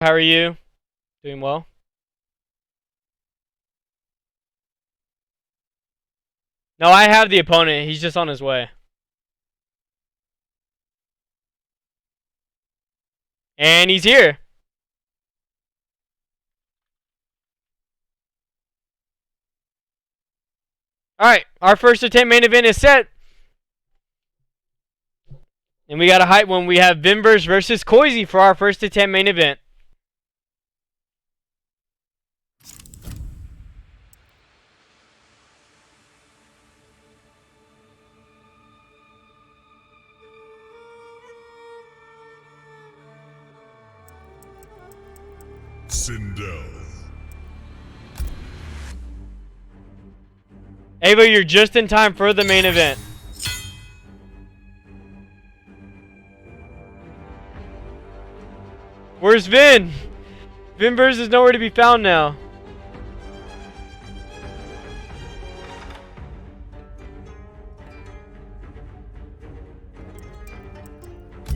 How are you? Doing well? No, I have the opponent. He's just on his way. And he's here. Alright, our first attempt main event is set. And we got a hype one. We have Venverse versus Koisy for our first attempt main event. Sindel. Ava, you're just in time for the main event. Where's Vin? Venverse is nowhere to be found now.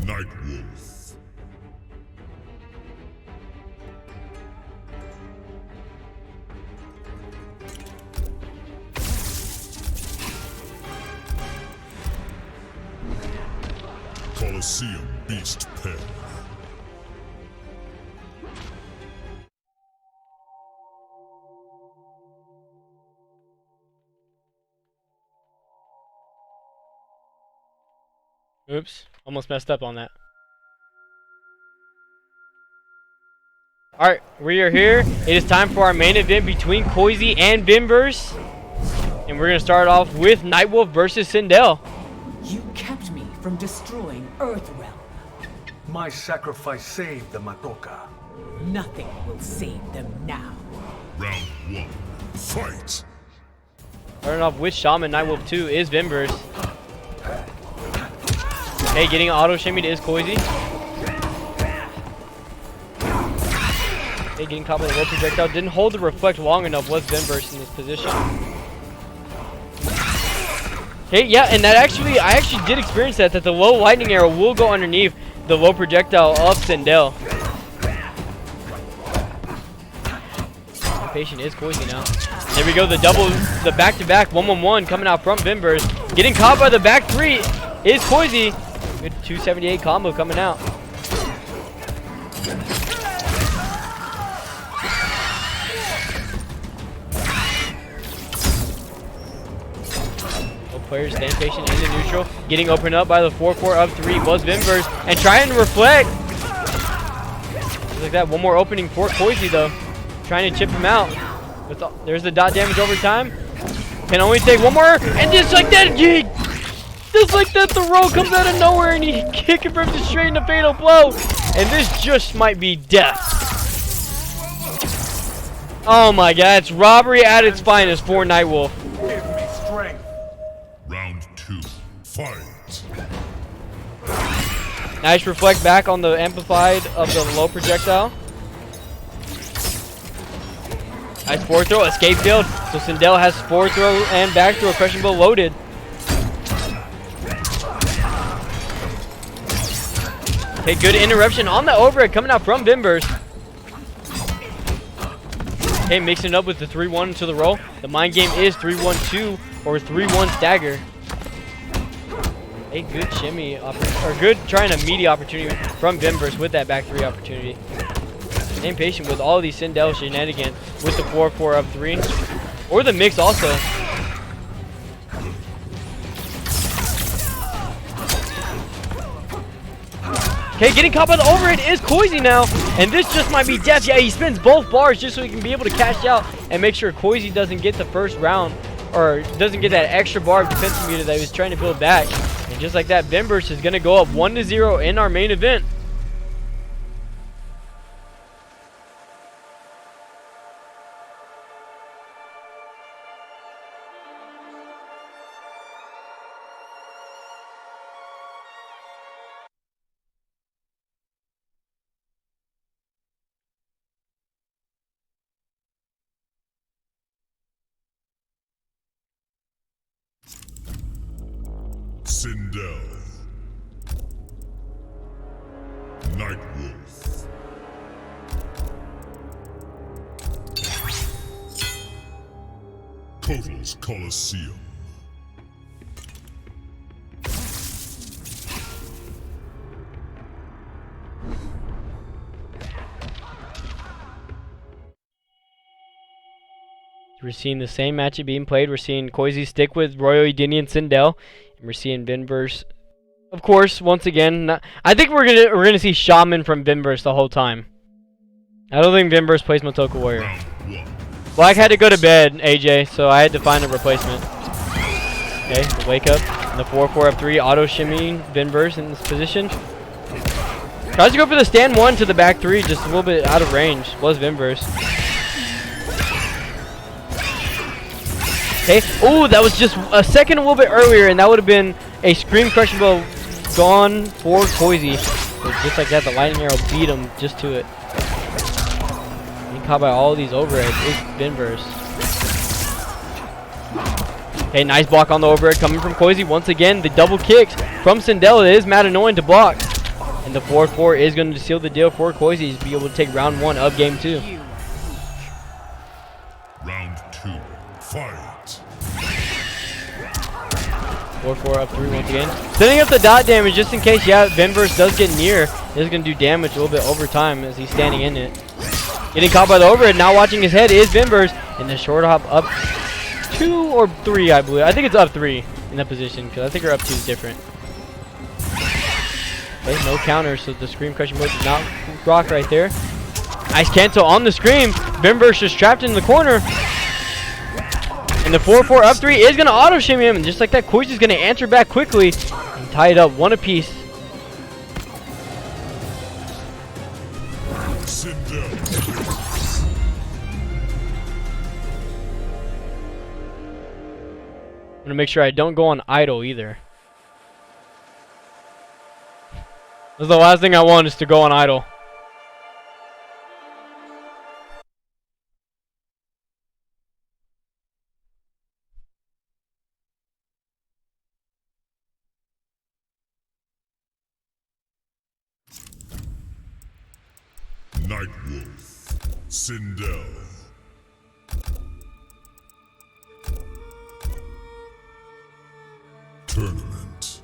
Nightwolf. Coliseum Beast Pen. Oops, almost messed up on that. Alright, we are here. It is time for our main event between Koisy and Venverse. And we're going to start off with Nightwolf versus Sindel. You kept me from destroying Earthrealm. My sacrifice saved the Matoka. Nothing will save them now. Round 1. Fight! Starting off with Shaman, Nightwolf 2 is Venverse. Hey, getting auto shimmied is Koisy. Hey, getting caught by the low projectile. Didn't hold the reflect long enough, was Venverse in this position. Okay, yeah, and that I actually did experience that the low lightning arrow will go underneath the low projectile of Sindel. Patient is Koisy now. There we go, the back-to-back 1-1-1 coming out from Venverse. Getting caught by the back three is Koisy. Good 278 combo coming out. Players staying patient in the neutral. Getting opened up by the 4-4 of 3 was Venverse. And trying to reflect. Just like that. One more opening for Koisy though. Trying to chip him out. There's the dot damage over time. Can only take one more. And just like that, just like that, the roll comes out of nowhere and he confirms it straight into fatal blow. And this just might be death. Oh my god, it's robbery at its finest for Nightwolf. Give me strength. Round 2. Fight! Nice reflect back on the amplified of the low projectile. Nice forward throw, escape field. So Sindel has forward throw and back throw, crushing blow loaded. Okay, good interruption on the overhead coming out from Venverse. Okay, mixing it up with the 3-1 to the roll. The mind game is 3-1-2 or 3-1 stagger. A good shimmy, or good trying a meaty opportunity from Venverse with that back 3 opportunity. Staying patient with all of these Sindel shenanigans with the 4-4 up 3. Or the mix also. Okay, getting caught by the overhead is Koisy now. And this just might be death. Yeah, he spins both bars just so he can be able to cash out and make sure Koisy doesn't get the first round. Or doesn't get that extra bar of defensive meter that he was trying to build back. And just like that, Venverse is going to go up 1-0 in our main event. Sindel. Nightwolf. Kotal's Coliseum. We're seeing the same matchup being played. We're seeing Koisy stick with Royal Udini and Sindel, and we're seeing Venverse, of course, once again. I think we're gonna see Shaman from Venverse the whole time. I don't think Venverse plays Motoko Warrior. Black had to go to bed, AJ, so I had to find a replacement. Okay, the wake up. And the 4-4 up 3, auto shimmying Venverse in this position. Tries to go for the stand 1 to the back 3, just a little bit out of range. Was Venverse. Okay. Oh, that was just a second a little bit earlier, and that would have been a Scream Crushing Blow gone for Koisy. Just like that, the Lightning Arrow beat him just to it. Getting caught by all these overheads is Venverse. Okay, nice block on the overhead coming from Koisy. Once again, the double kicks from Sindel. It is mad annoying to block. And the 4-4 is going to seal the deal for Koisy to be able to take round 1 of game 2. Round 2, fight. 4-4 up 3 once again. Setting up the dot damage just in case, yeah, Venverse does get near. It's going to do damage a little bit over time as he's standing in it. Getting caught by the overhead. Now watching his head is Venverse. And the short hop up 2 or 3, I believe. I think it's up 3 in that position because I think her up 2 is different. Okay, no counter, so the Scream Crushing Blow did not rock right there. Nice cancel on the Scream. Venverse just trapped in the corner. And the 4-4 up 3 is going to auto shimmy him. And just like that, Koisy's going to answer back quickly and tie it up 1 apiece. Sindel. I'm going to make sure I don't go on idle either. That's the last thing I want is to go on idle. Nightwolf. Sindel. Tournament.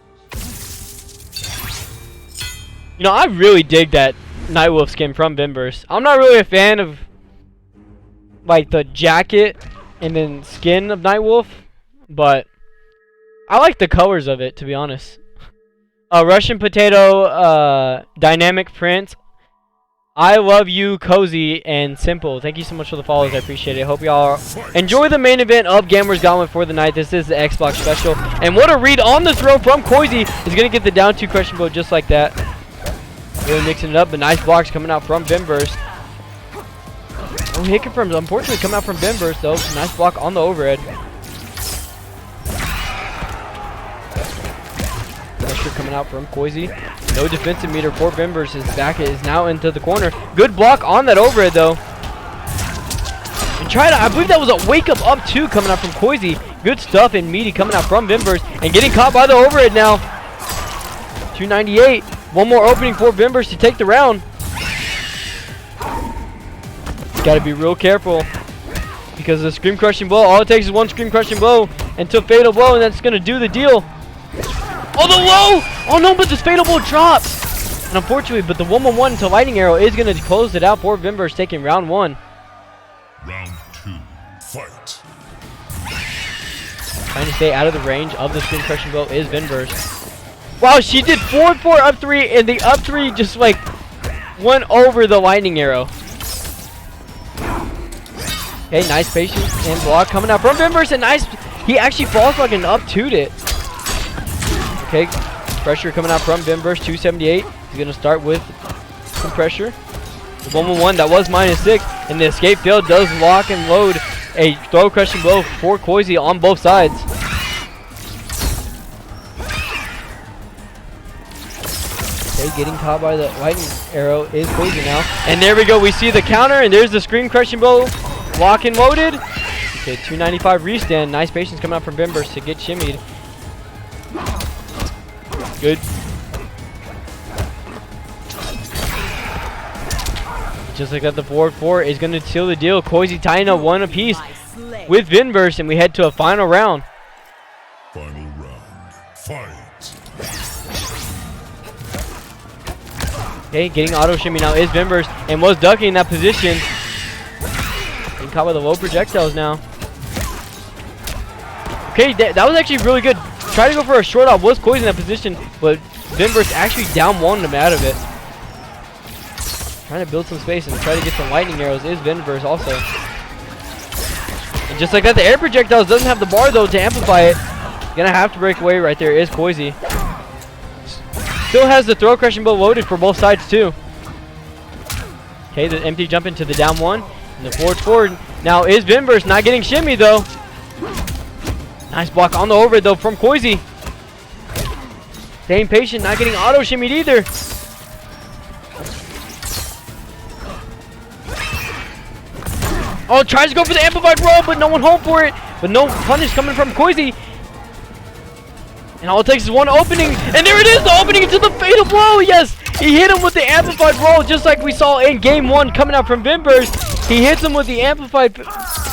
You know, I really dig that Nightwolf skin from Venverse. I'm not really a fan of like the jacket and then skin of Nightwolf, but I like the colors of it, to be honest. Russian Potato, Dynamic Print, I love you, Cozy, and Simple. Thank you so much for the follows. I appreciate it. Hope y'all enjoy the main event of Gamers Gauntlet for the night. This is the Xbox special. And what a read on the throw from Koisy. He's going to get the down 2 crushing blow just like that. Really mixing it up. The nice blocks coming out from Venverse. Oh, hit confirms. Unfortunately, coming out from Venverse, though. Nice block on the overhead. Pressure coming out from Koisy. No defensive meter for Venverse. His back is now into the corner. Good block on that overhead, though. And try to, I believe that was a wake up 2 coming out from Koisy. Good stuff and meaty coming out from Venverse. And getting caught by the overhead now. 298. One more opening for Venverse to take the round. Got to be real careful because the Scream Crushing Blow, all it takes is 1 Scream Crushing Blow into Fatal Blow, and that's going to do the deal. Oh, the low! Oh no, but this Fatal Blow drops. And unfortunately, but the 1-1-1 to Lightning Arrow is going to close it out for Venverse, taking round 1. Round 2, fight. Trying to stay out of the range of the Scream Crushing Blow is Venverse. Wow, she did 4-4 up 3, and the up 3 just like went over the Lightning Arrow. Okay, nice patience and block coming out from Venverse, and nice. He actually falls like an up 2'd it. Okay, pressure coming out from Venverse, 278. He's gonna start with some pressure. The 1-1-1 that was -6, and the escape field does lock and load a throw crushing blow for Koisy on both sides. Okay, getting caught by the Lightning Arrow is Koisy now. And there we go, we see the counter, and there's the Scream Crushing Blow. Lock and loaded. Okay, 295 restand. Nice patience coming out from Venverse to get shimmied. Good. just like that, the 4-4 is going to seal the deal. Koisy tying up one apiece with Venverse, and we head to a final round. Final round. Fight. Okay, getting auto shimmy now is Venverse, and was ducking in that position. Getting caught by the low projectiles now. Okay, that was actually really good. Tried to go for a short off, was Koisy in that position, but Venverse actually down one him out of it. Trying to build some space and try to get some lightning arrows is Venverse also. And just like that, the air projectiles doesn't have the bar though to amplify it. Gonna have to break away right there is Koisy. Still has the throw crushing bow loaded for both sides too. Okay, the empty jump into the down one. And the forward. Now is Venverse not getting shimmy though. Nice block on the overhead though from Koisy. Staying patient, not getting auto shimmied either. Oh, tries to go for the amplified roll, but no one home for it. But no punish coming from Koisy. And all it takes is one opening. And there it is, the opening into the fatal blow. Yes, he hit him with the amplified roll, just like we saw in game one coming out from Venverse. He hits him with the amplified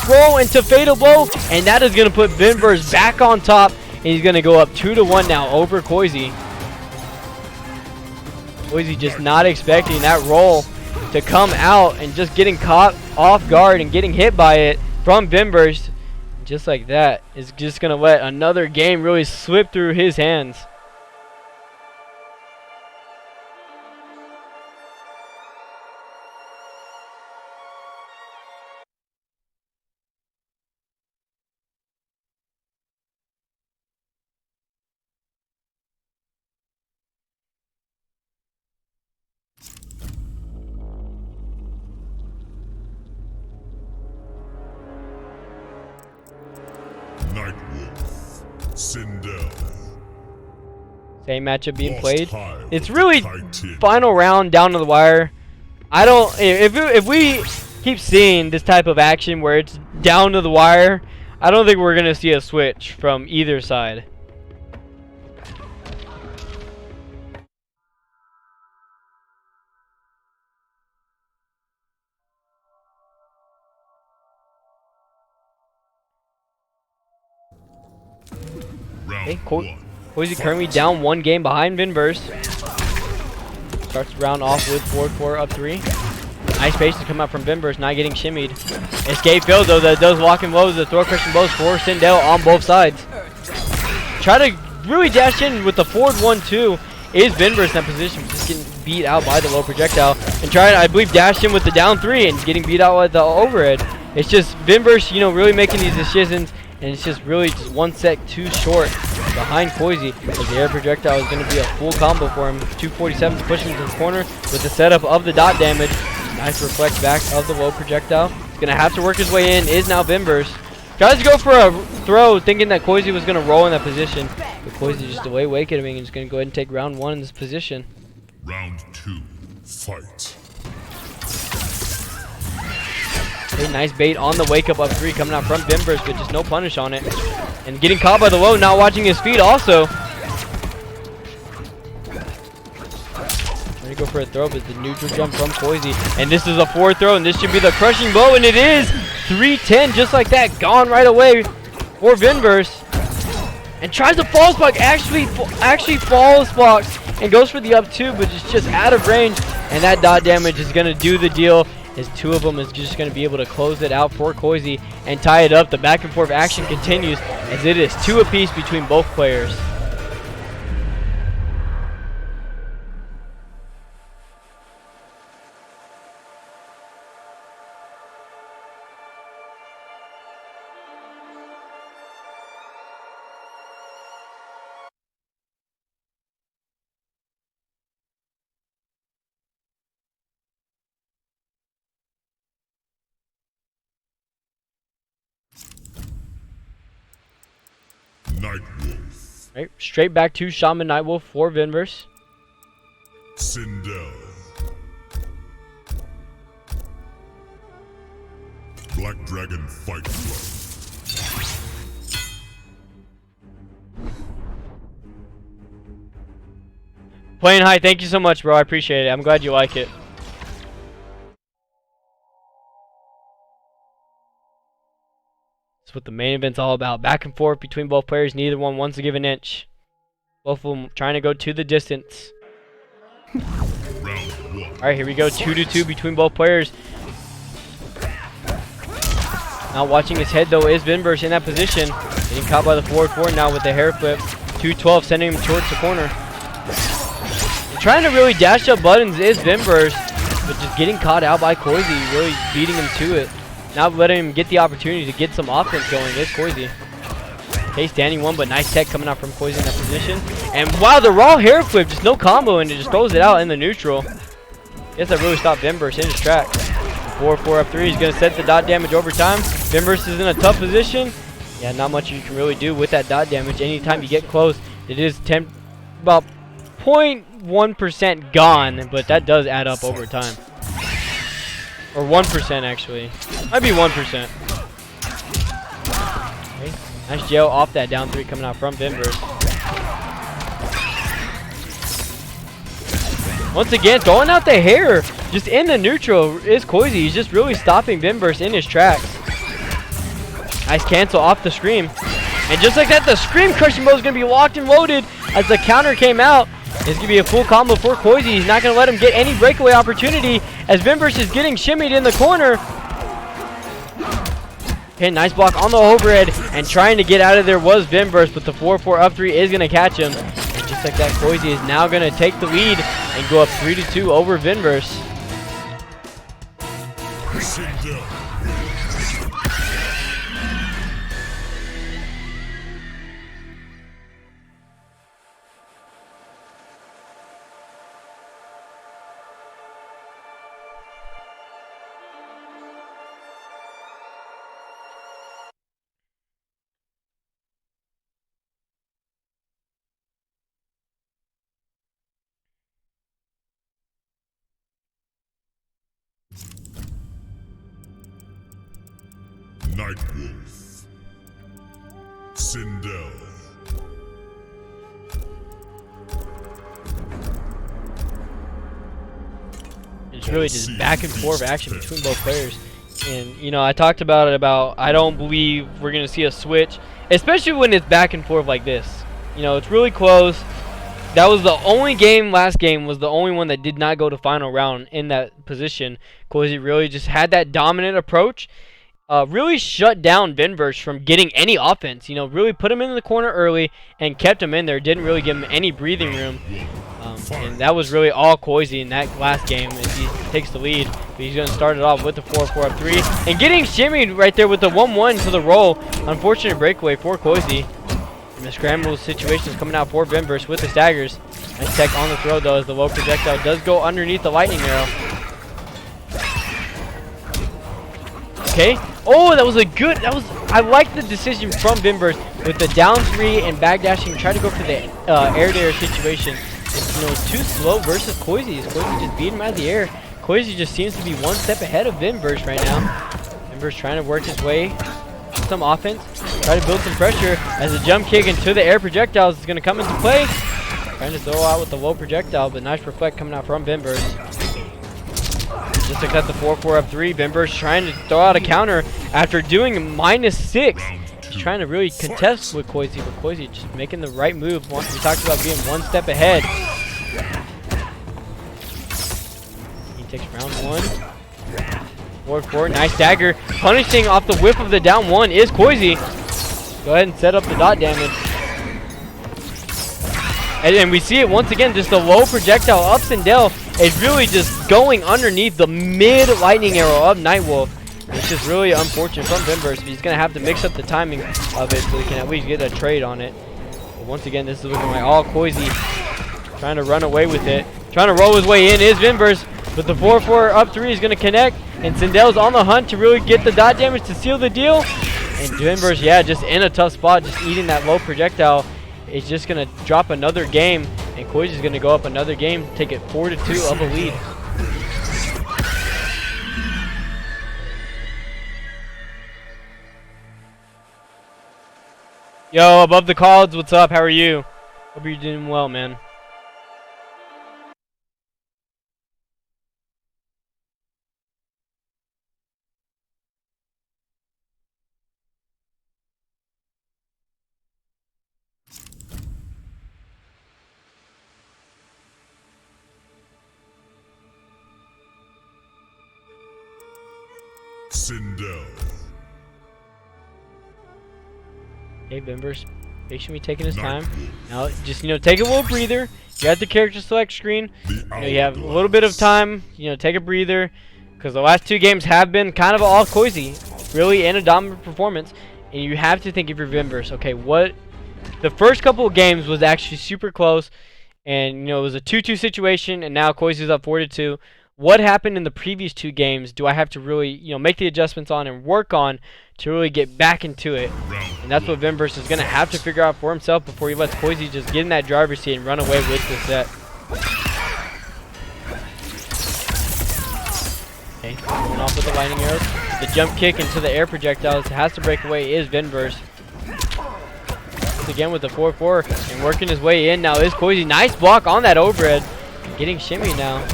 roll into fatal blow. And that is going to put Venverse back on top. And he's going to go up 2-1 now over Koisy. Koisy just not expecting that roll to come out and just getting caught off guard and getting hit by it from Venverse. Just like that is just going to let another game really slip through his hands. Nightwolf. Sindel. Same matchup being Lost played. time It's with really Titan. final round down to the wire. I don't, if we keep seeing this type of action where it's down to the wire, I don't think we're going to see a switch from either side. Round Okay, one. Koisy currently down one game behind Venverse. Starts the round off with 4-4 up 3. Nice pace to come out from Venverse, not getting shimmied. Escape failed though, that does lock and blows, the throw crushing blows for Sindel on both sides. Try to really dash in with the forward 1-2. Is Venverse in that position, just getting beat out by the low projectile. And trying to, I believe, dash in with the down 3 and getting beat out with the overhead. It's just Venverse, you know, really making these decisions. And it's just really just one set too short behind Koisy. As the air projectile is going to be a full combo for him. 247 to push him to the corner with the setup of the dot damage. Nice reflect back of the low projectile. He's going to have to work his way in. Is now Venverse. Tries to go for a throw thinking that Koisy was going to roll in that position. But Koisy just away wake-ing and is going to go ahead and take round 1 in this position. Round 2. Fight. A nice bait on the wake up 3 coming out from Venverse, but just no punish on it. And getting caught by the low, not watching his feet also. Trying to go for a throw, but the neutral jump from Koisy. And this is a forward throw, and this should be the crushing blow, and it is 3-10 just like that. Gone right away for Venverse. And tries to fall block, actually falls blocks and goes for the up 2, but it's just out of range. And that dot damage is going to do the deal. As 2 of them is just going to be able to close it out for Koisy and tie it up. The back and forth action continues as it is 2 apiece between both players. Nightwolf. Right, straight back to Shaman Nightwolf for Venverse. Sindel. Black Dragon Fight Club. Playing high, thank you so much, bro. I appreciate it. I'm glad you like it. That's what the main event's all about. Back and forth between both players. Neither one wants to give an inch. Both of them trying to go to the distance. Alright, here we go. 2-2 between both players. Now watching his head though is Venverse in that position. Getting caught by the forward 4 now with the hair flip. 2-12 sending him towards the corner. And trying to really dash up buttons is Venverse, but just getting caught out by Koisy, really beating him to it. Not letting him get the opportunity to get some offense going is Koisy. Okay, standing one, but nice tech coming out from Koisy in that position. And wow, the raw hair flip, just no combo, and it just throws it out in the neutral. Guess that really stopped Venverse in his tracks. 4-4 up 3, he's going to set the dot damage over time. Venverse is in a tough position. Yeah, not much you can really do with that dot damage. Anytime you get close, it is about 0.1% gone, but that does add up over time. Or 1% actually. Might be 1%. Okay. Nice jail off that down 3 coming out from Venverse. Once again, throwing out the hair just in the neutral is Koisy. He's just really stopping Venverse in his tracks. Nice cancel off the scream. And just like that, the scream crushing mode is going to be locked and loaded as the counter came out. It's going to be a full combo for Koisy. He's not going to let him get any breakaway opportunity as Venverse is getting shimmied in the corner. Okay, nice block on the overhead, and trying to get out of there was Venverse, but the 4-4 up 3 is going to catch him. And just like that, Koisy is now going to take the lead and go up 3-2 over Venverse. Sindel. Nightwolf. Sindel. It's really just back and forth action between both players. And, you know, I talked about it I don't believe we're going to see a switch, especially when it's back and forth like this. You know, it's really close. That was the only game, last game was the only one that did not go to final round in that position. Koisy really just had that dominant approach. Really shut down Venverse from getting any offense. You know, really put him in the corner early and kept him in there. Didn't really give him any breathing room. And that was really all Koisy in that last game as he takes the lead. But he's going to start it off with the 4-4 up 3. And getting shimmied right there with the 1-1 to the roll. Unfortunate breakaway for Koisy. And the scramble situation is coming out for Venverse with the staggers. Nice tech on the throw though as the low projectile does go underneath the lightning arrow. Okay. Oh, that was a good, I like the decision from Venverse with the down 3 and backdashing, try to go for the air to air situation. It's, you know, too slow versus Koisy. Koisy just beat him out of the air. Koisy just seems to be one step ahead of Venverse right now. Venverse trying to work his way some offense, try to build some pressure as the jump kick into the air projectiles is going to come into play. Trying to throw out with the low projectile, but nice reflect coming out from Venverse. Just like that, the 4-4 up 3. Venverse trying to throw out a counter after doing -6. He's trying to really contest with Koisy, but Koisy just making the right move. We talked about being one step ahead. He takes round 1. 4-4, nice dagger. Punishing off the whip of the down 1 is Koisy. Go ahead and set up the dot damage. And we see it once again, just the low projectile up Sindel is really just going underneath the mid lightning arrow of Nightwolf. It's just really unfortunate from Venverse, but he's going to have to mix up the timing of it so he can at least get a trade on it. But once again, this is looking like all Koisy trying to run away with it. Trying to roll his way in is Venverse, but the 4-4 up 3 is going to connect, and Sindel's on the hunt to really get the dot damage to seal the deal. And Venverse, yeah, just in a tough spot, just eating that low projectile. It's just going to drop another game, and Koisy's going to go up another game, take it 4-2 of a lead. Yo, above the clouds, what's up? How are you? Hope you're doing well, man. Sindel. Okay, Venverse patiently taking his time. Nightwolf. Now, just, take a little breather. You're at the character select screen. You have a little bit of time. Take a breather. Because the last 2 games have been kind of all Koisy. Really in a dominant performance. And you have to think of your Venverse. Okay, the first couple of games was actually super close. And, it was a 2-2 situation. And now Koisy's up 4-2. What happened in the previous 2 games do I have to really, make the adjustments on and work on to really get back into it? And that's what Venverse is going to have to figure out for himself before he lets Koisy just get in that driver's seat and run away with the set. Okay, going off with the lightning arrows. The jump kick into the air projectiles has to break away is Venverse. Once again with the 4-4 and working his way in now is Koisy. Nice block on that overhead. Getting shimmy now.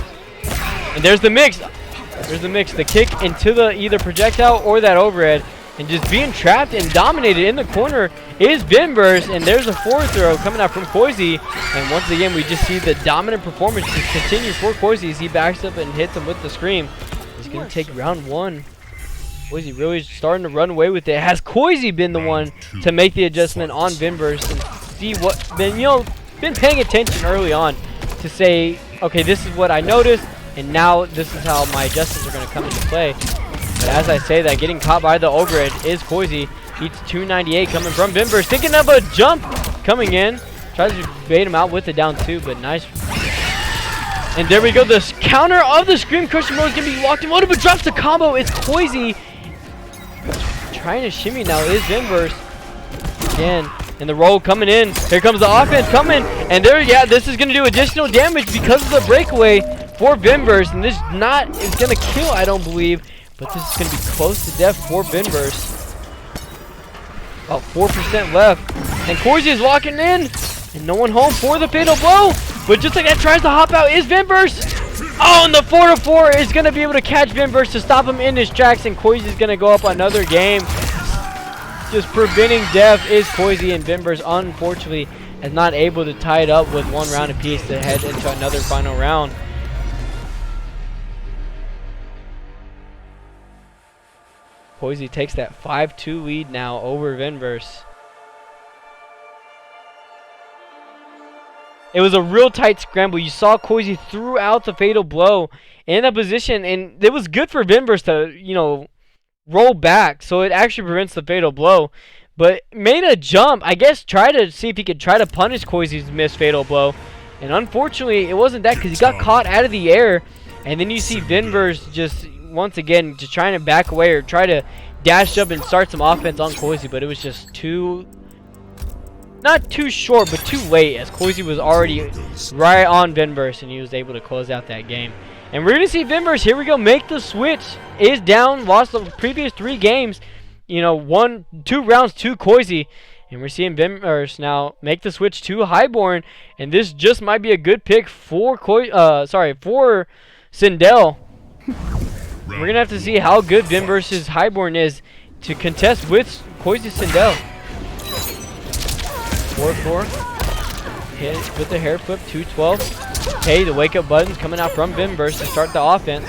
And there's the mix. There's the mix. The kick into the either projectile or that overhead. And just being trapped and dominated in the corner is Venverse. And there's a forward throw coming out from Koisy. And once again, we just see the dominant performance just continue for Koisy as he backs up and hits him with the scream. He's going to take round 1. Koisy really starting to run away with it. Has Koisy been the one to make the adjustment on Venverse and see what, been paying attention early on to say, okay, this is what I noticed. And now this is how my adjustments are going to come into play. But as I say that, getting caught by the overhead is Koisy. Beats 298 coming from Venverse. Thinking of a jump coming in. Tries to bait him out with the down 2, but nice. And there we go. The counter of the Scream Crushing Mode is going to be locked in. What if it drops the combo? It's Koisy. Trying to shimmy now is Venverse. Again. And the roll coming in. Here comes the offense coming. And there, yeah, this is going to do additional damage because of the breakaway for Venverse. And this is going to kill, I don't believe. But this is going to be close to death for Venverse. About 4% left. And Koisy is walking in. And no one home for the fatal blow. But just like that, tries to hop out is Venverse. Oh, and the 4-4 is going to be able to catch Venverse to stop him in his tracks. And Koisy is going to go up another game. Just preventing death is Koisy, and Venverse unfortunately is not able to tie it up with 1 round apiece to head into another final round. Koisy takes that 5-2 lead now over Venverse. It was a real tight scramble. You saw Koisy threw out the fatal blow in that position, and it was good for Venverse to, roll back, so it actually prevents the fatal blow. But made a jump, I guess, try to see if he could try to punish Koisy's missed fatal blow. And unfortunately, it wasn't that because he got caught out of the air. And then you see Venverse just, once again, just trying to back away or try to dash up and start some offense on Koisy. But it was just not too short, but too late as Koisy was already right on Venverse and he was able to close out that game. And we're going to see Venverse, here we go, make the switch. Is down, lost the previous 3 games. 2 rounds to Koisy. And we're seeing Venverse now make the switch to Highborn. And this just might be a good pick for for Sindel. We're going to have to see how good Venverse's Highborn is to contest with Koisy Sindel. 4-4. Hit it with the hair flip, 212. Okay, the wake up button's coming out from Venverse to start the offense.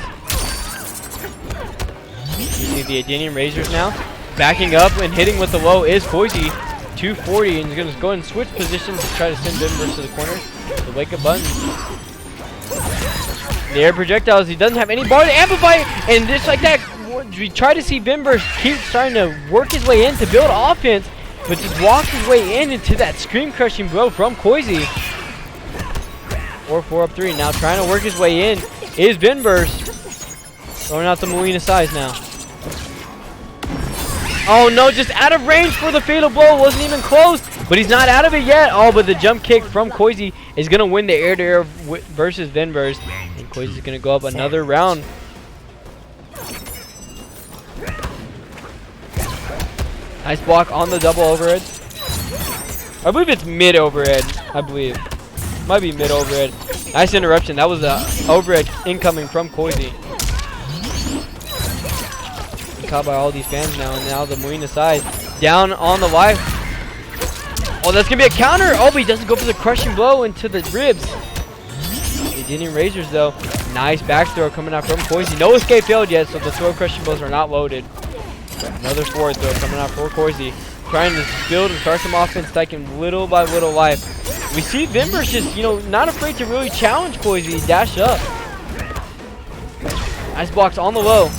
You see the Adenium Razors now. Backing up and hitting with the low is Koisy. 240, and he's going to go and switch positions to try to send Venverse to the corner. The wake up button. The air projectiles, he doesn't have any bar to amplify, and just like that, we try to see Venverse keep trying to work his way in to build offense, but just walk his way into that scream crushing blow from Koisy. 4-4 up 3. Now trying to work his way in is Venverse. Throwing out the Molina size now. Oh no, just out of range for the fatal blow. Wasn't even close, but he's not out of it yet. Oh, but the jump kick from Koisy is going to win the air-to-air versus Venverse. And Koisy's going to go up another round. Nice block on the double overhead. I believe it's mid overhead. I believe. Might be mid overhead. Nice interruption. That was a overhead incoming from Koisy. Caught by all these fans now, and now the Molina side down on the life. Oh, that's gonna be a counter. Oh, but he doesn't go for the crushing blow into the ribs. He Getting razors though. Nice back throw coming out from Koisy. No escape failed yet, so the throw crushing blows are not loaded. Another forward throw coming out for Koisy. Trying to build and start some offense, taking little by little life. We see Venverse just, you know, not afraid to really challenge Koisy. Dash up. Nice blocks on the low.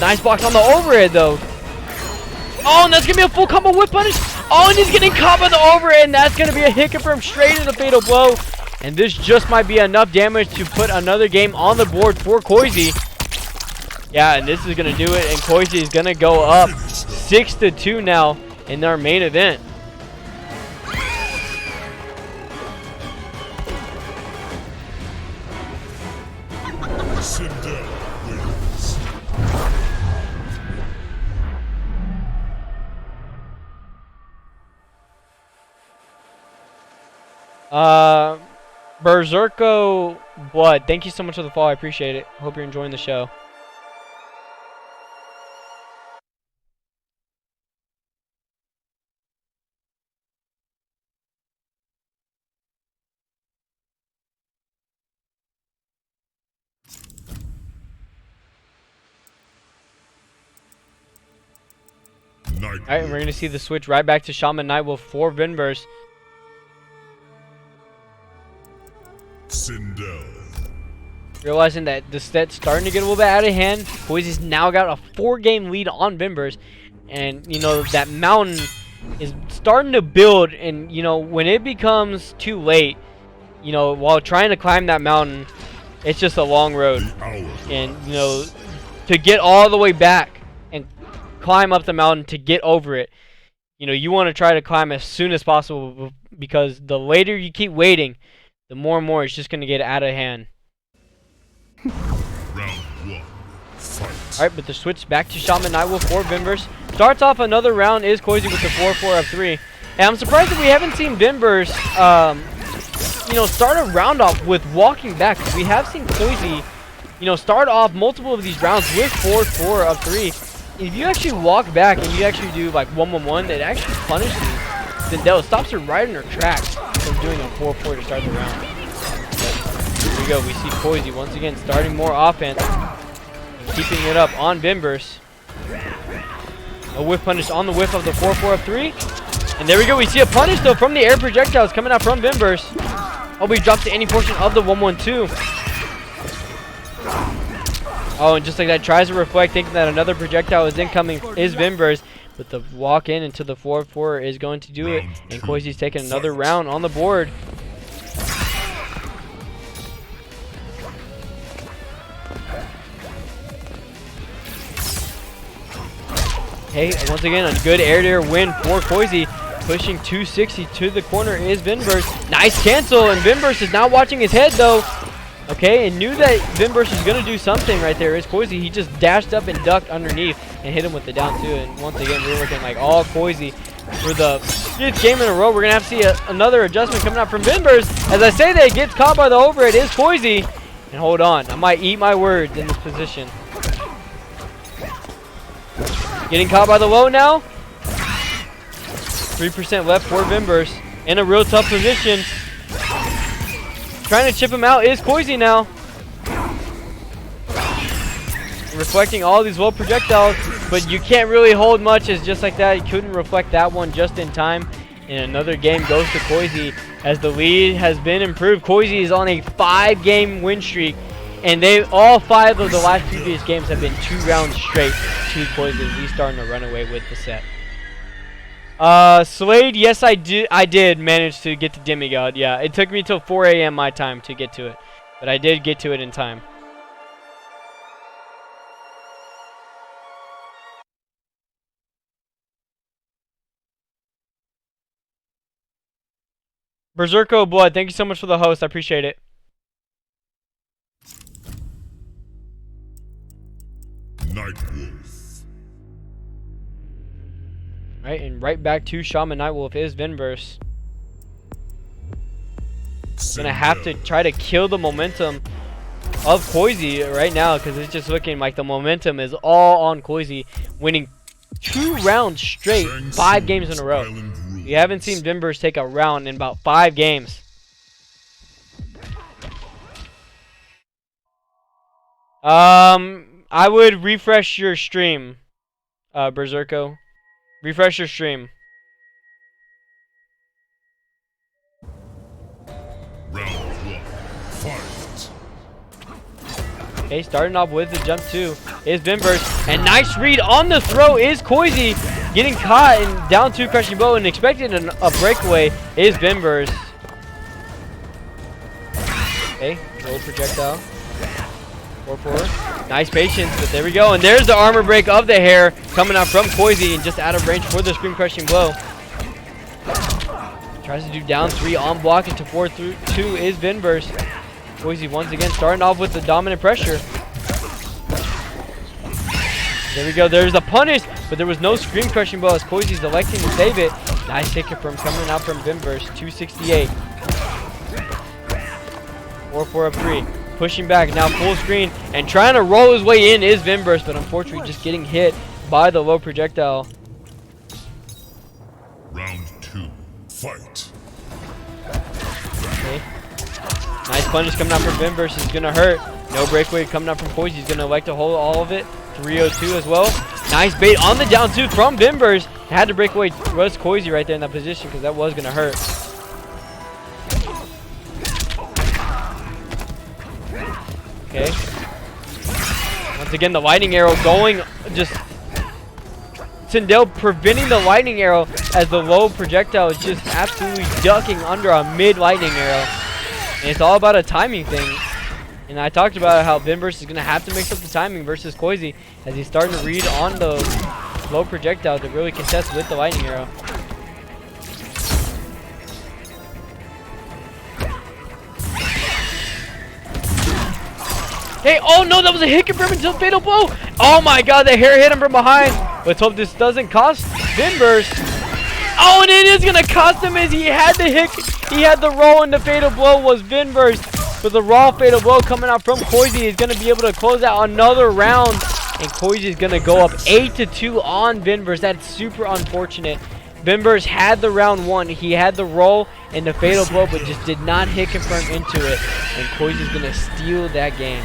Nice blocks on the overhead though. Oh, and that's going to be a full combo whip punish. Oh, and he's getting caught by the overhead, and that's going to be a hit confirm straight into fatal blow. And this just might be enough damage to put another game on the board for Koisy. Yeah, and this is going to do it, and Koisy is going to go up 6-2 now in our main event. Sindel wins. Berserko Blood, thank you so much for the follow. I appreciate it. Hope you're enjoying the show. Alright, and we're going to see the switch right back to Shaman Nightwolf for Venverse. Sindel. Realizing that the set's starting to get a little bit out of hand. Koisy's now got a 4-game lead on Venverse. And, you know, that mountain is starting to build. And, you know, when it becomes too late, you know, while trying to climb that mountain, it's just a long road. And, you know, to get all the way back and climb up the mountain to get over it, you know, you want to try to climb as soon as possible, because the later you keep waiting, the more and more it's just going to get out of hand. Round 1, fight. Alright, but the switch back to Shaman Nightwolf for Venverse. Starts off another round is Koisy with the 4-4 up 3. And I'm surprised that we haven't seen Venverse, you know, start a round off with walking back. We have seen Koisy, you know, start off multiple of these rounds with 4-4 up 3. If you actually walk back and you actually do like 1-1-1, it actually punishes Sindel. Stops her right in her tracks from doing a 4-4 to start the round. But here we go. We see Koisy once again starting more offense, keeping it up on Venverse. A whiff punish on the whiff of the 4-4 up 3. And there we go. We see a punish though from the air projectiles coming out from Venverse. Oh, he drops to any portion of the 1-1-2. Oh, and just like that, tries to reflect, thinking that another projectile is incoming, is Venverse. But the walk in into the 4-4 is going to do it. And Koisy's taking another round on the board. Okay, once again, a good air-to-air win for Koisy. Pushing 260 to the corner is Venverse. Nice cancel, and Venverse is now watching his head, though. Okay, and knew that Venverse was going to do something right there. Is Koisy. He just dashed up and ducked underneath and hit him with the down 2. And once again, we're looking like all Koisy for the 5th game in a row. We're going to have to see another adjustment coming out from Venverse. As I say that, it gets caught by the overhead. It is Koisy. And hold on, I might eat my words in this position. Getting caught by the low now. 3% left for Venverse. In a real tough position. Trying to chip him out is Koisy now. Reflecting all these low projectiles, but you can't really hold much. It's just like that. You couldn't reflect that one just in time. And another game goes to Koisy as the lead has been improved. Koisy is on a 5-game win streak, and all 5 of the last previous games have been 2 rounds straight to Koisy. He's starting to run away with the set. Slade, yes, I did manage to get to Demigod. Yeah, it took me till 4 a.m. my time to get to it, but I did get to it in time. Berserko Blood, thank you so much for the host. I appreciate it. Nightwolf. Right, and right back to Shaman Nightwolf is Venverse. Gonna have to try to kill the momentum of Koisy right now, because it's just looking like the momentum is all on Koisy, winning 2 rounds straight, 5 games in a row. You haven't seen Venverse take a round in about 5 games. I would refresh your stream, Berserko. Refresh your stream. Round 1. Fight. Okay, starting off with the jump 2 is Venverse. And nice read on the throw is Koisy. Getting caught and down 2 crushing blow and expecting a breakaway is Venverse. Okay, roll projectile. 4-4. Nice patience, but there we go. And there's the armor break of the hair coming out from Koisy and just out of range for the screen crushing blow. Tries to do down 3 on block into 4-2 is Venverse. Koisy once again starting off with the dominant pressure. There we go. There's a punish, but there was no screen crushing blow as Koisy's electing to save it. Nice ticket from coming out from Venverse. 268. 4-4 up 3. Pushing back now full screen and trying to roll his way in is Venverse, but unfortunately just getting hit by the low projectile. Round 2. Fight. Okay. Nice punish coming out from Venverse is gonna hurt. No breakaway coming out from Koisy. He's gonna elect to hold all of it. 302 as well. Nice bait on the down 2 from Venverse. Had to break away was Koisy right there in that position because that was gonna hurt. Okay. Once again, the lightning arrow going just Sindel preventing the lightning arrow as the low projectile is just absolutely ducking under a mid lightning arrow. And it's all about a timing thing. And I talked about how Venverse is going to have to mix up the timing versus Koisy as he's starting to read on the low projectile to really contest with the lightning arrow. Hey, oh no, that was a hit confirm until fatal blow. Oh my god, the hair hit him from behind. Let's hope this doesn't cost Venverse. Oh, and it is going to cost him as he had the hit. He had the roll and the fatal blow was Venverse. But the raw fatal blow coming out from Koisy is going to be able to close out another round. And Koisy is going to go up 8-2 on Venverse. That's super unfortunate. Venverse had the round 1. He had the roll and the fatal blow, but just did not hit confirm into it. And Koisy is going to steal that game.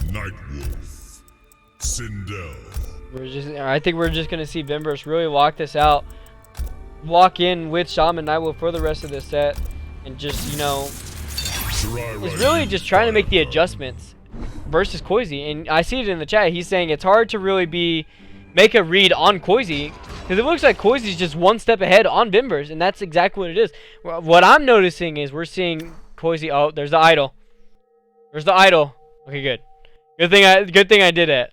Nightwolf. Sindel. I think we're just gonna see Venverse really lock this out, lock in with Shaman Nightwolf for the rest of the set, and just is really just trying to make the adjustments versus Koisy. And I see it in the chat. He's saying it's hard to really make a read on Koisy because it looks like Koisy's just one step ahead on Venverse, and that's exactly what it is. What I'm noticing is we're seeing Koisy. Oh, there's the idol. There's the idol. Okay, good. Good thing I did it.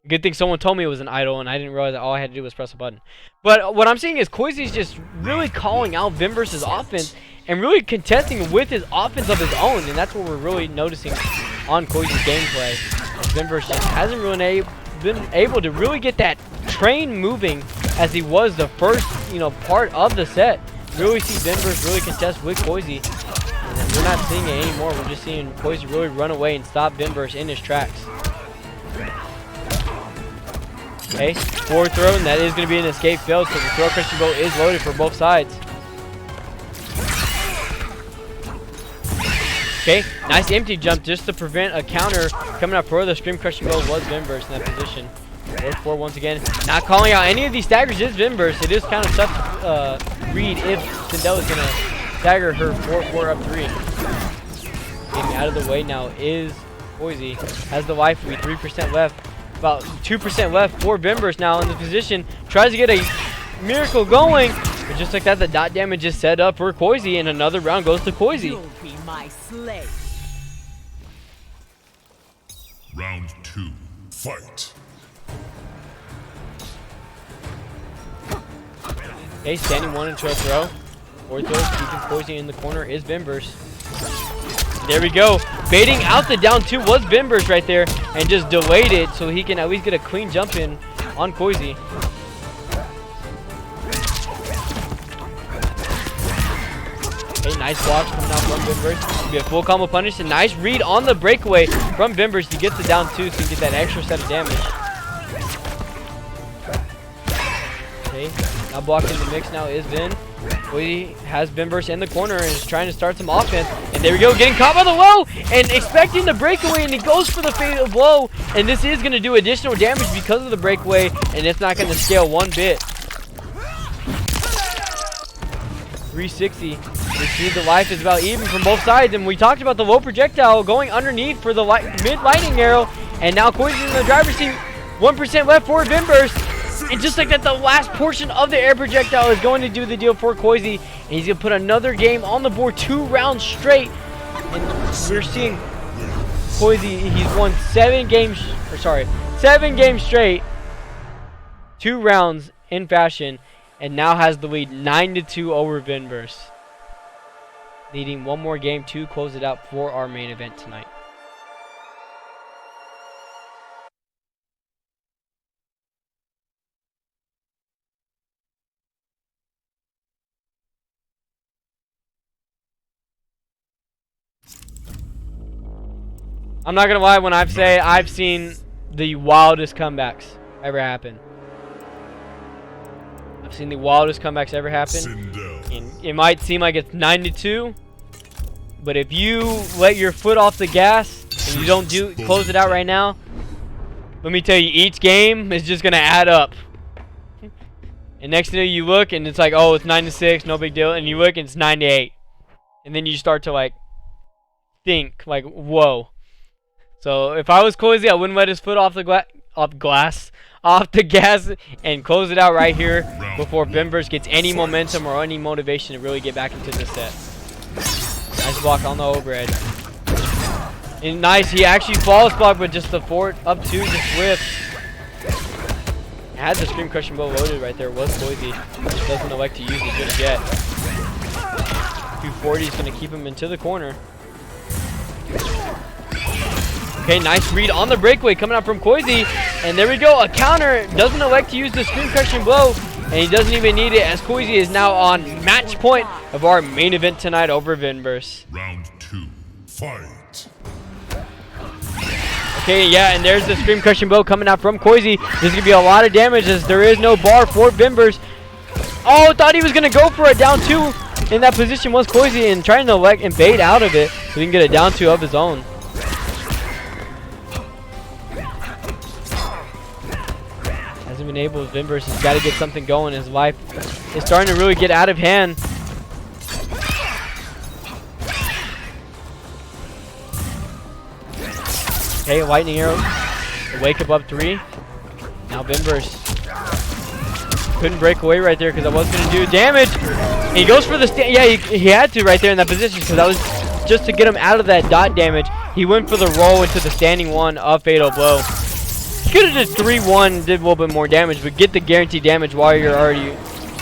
Good thing someone told me it was an idol and I didn't realize that all I had to do was press a button. But what I'm seeing is Koisy's just really calling out Venverse's offense and really contesting with his offense of his own, and that's what we're really noticing on Koisy's gameplay. Venverse just hasn't really been able to really get that train moving as he was the first, part of the set. Really see Venverse really contest with Koisy. And we're not seeing it anymore. We're just seeing Koisy really run away and stop Venverse in his tracks. Okay, forward throw, and that is going to be an escape failed, so the throw crushing bow is loaded for both sides. Okay, nice empty jump just to prevent a counter coming up for the stream crushing bow was Venverse in that position. 4-4 once again. Not calling out any of these staggers is Venverse. It is kind of tough to read if Sindel is going to stagger her 4-4 up 3. Getting out of the way now is Koisy. Has the life lead, 3% left. About 2% left for Venverse now in the position. Tries to get a miracle going. But just like that, the dot damage is set up for Koisy, and another round goes to Koisy. You'll be my slave. Round 2. Fight. Okay, standing 1 into a throw. Forward throw, keeping Koisy in the corner is Venverse. There we go. Baiting out the down 2 was Venverse right there. and just delayed it so he can at least get a clean jump in on Koisy. Okay, nice blocks coming out from Venverse. Be a full combo punish. A nice read on the breakaway from Venverse. He gets it down 2 so he can get that extra set of damage. Okay, now blocking the mix now is Vin. Koisy has Venverse in the corner and is trying to start some offense. And there we go, getting caught by the low and expecting the breakaway, and he goes for the fatal blow. And this is going to do additional damage because of the breakaway, and it's not going to scale one bit. 360. We see the life is about even from both sides, and we talked about the low projectile going underneath for the mid lightning arrow, and now Koisy's in the driver's seat. 1% left for Venverse, and just like that, the last portion of the air projectile is going to do the deal for Koisy, and he's gonna put another game on the board, 2 rounds straight, and we're seeing Koisy. He's won 7 games straight, 2 rounds in fashion. And now has the lead 9-2 over Venverse. Needing one more game to close it out for our main event tonight. I'm not gonna lie when I say I've seen the wildest comebacks ever happen. I've seen the wildest comebacks ever happen. Sindel. And it might seem like it's 9-2, but if you let your foot off the gas and you don't close it out right now, let me tell you, each game is just gonna add up. And next thing you look and it's like, oh, it's 9-6, no big deal, and you look and it's 9-8, and then you start to like think like, whoa. So if I was Koisy, I wouldn't let his foot off the gas and close it out right here before Venverse gets any momentum or any motivation to really get back into this set. Nice block on the overhead. And nice, he actually falls block, but just the forward up 2 just whips. Had the Scream Crushing Blow loaded right there, was Koisy. Just doesn't elect to use it just yet. 240 is going to keep him into the corner. Okay, nice read on the breakaway coming out from Koisy. And there we go, a counter. Doesn't elect to use the Scream Crushing Blow. And he doesn't even need it, as Koisy is now on match point of our main event tonight over Venverse. Round 2, fight. Okay, yeah, and there's the Scream Crushing Blow coming out from Koisy. This is going to be a lot of damage as there is no bar for Venverse. Oh, thought he was going to go for a down 2. In that position was Koisy, and trying to elect and bait out of it so he can get a down 2 of his own. Been able, Venverse has got to get something going. His life is starting to really get out of hand. Okay, lightning arrow. Wake up 3. Now Venverse couldn't break away right there because I was going to do damage. And he goes for the yeah, he had to right there in that position because that was just to get him out of that dot damage. He went for the roll into the standing 1 of Fatal Blow. Could have just 3-1, did a little bit more damage, but get the guaranteed damage while you're already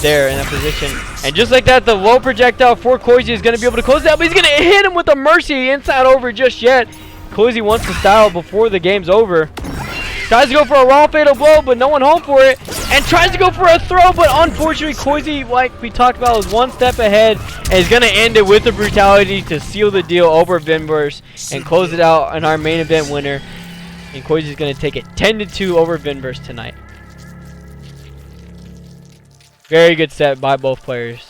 there in that position. And just like that, the low projectile for Koisy is going to be able to close it out, but he's going to hit him with a Mercy inside over just yet. Koisy wants the style before the game's over. Tries to go for a raw Fatal Blow, but no one home for it. And tries to go for a throw, but unfortunately, Koisy, like we talked about, was 1 step ahead. And he's going to end it with the brutality to seal the deal over Venverse and close it out on our main event winner. And Koisy's going to take it 10-2 over Venverse tonight. Very good set by both players.